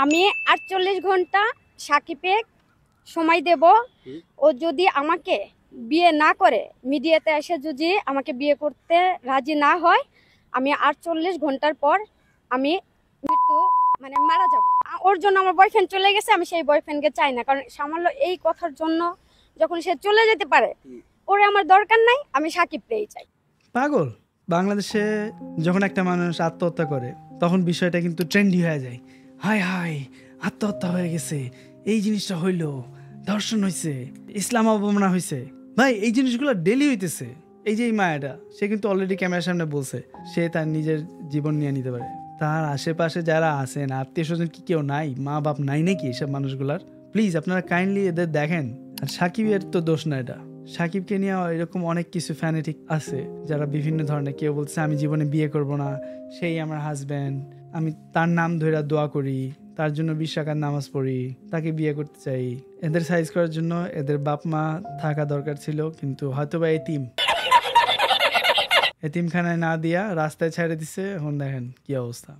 আমি 48 ঘন্টা সাকিবকে সময় দেব। ও যদি আমাকে বিয়ে না করে, মিডিয়াতে এসে যদি আমাকে বিয়ে করতে রাজি না হয়, আমি 48 ঘন্টার পর আমি মৃত্যু মানে মারা যাব। ওর জন্য আমার বয়ফ্রেন্ড চলে গেছে, আমি সেই বয়ফ্রেন্ডকে চাই না, কারণ সামান্য এই কথার জন্য যখন সে চলে যেতে পারে, ওরে আমার দরকার নাই, আমি সাকিবকেই চাই। পাগল। বাংলাদেশে যখন একটা মানুষ আত্মহত্যা করে তখন বিষয়টা কিন্তু ট্রেন্ডি হয়ে যায়। হায় হায়, আত্মহত্যা হয়ে গেছে, এই জিনিসটা হইল, ধর্ষণ হয়েছে, ইসলাম অবমাননা হয়েছে। ভাই, এই জিনিসগুলো ডেলি হইতেছে। এই যে এই মায়াটা, সে কিন্তু অলরেডি ক্যামেরার সামনে বলছে সে তার নিজের জীবন নিয়ে নিতে পারে। তার আশেপাশে যারা আছেন, আত্মীয় স্বজন কি কেউ নাই, মা বাপ নাই নাকি এসব মানুষগুলার? প্লিজ আপনারা কাইন্ডলি এদের দেখেন। আর সাকিবের তো দোষ না এটা। সাকিবকে নিয়ে এরকম অনেক কিছু ফ্যানেটিক আছে যারা বিভিন্ন ধরনের, কেউ বলছে আমি জীবনে বিয়ে করব না, সেই আমার হাজব্যান্ড, আমি তার নাম ধরে দোয়া করি, তার জন্য 20 রাকাত নামাজ পড়ি, তাকে বিয়ে করতে চাই। এদের সাইজ করার জন্য এদের বাপ মা থাকা দরকার ছিল, কিন্তু হয়তো বা এতিমখানায় না দিয়া রাস্তায় ছেড়ে দিছে। এখন দেখেন কি অবস্থা।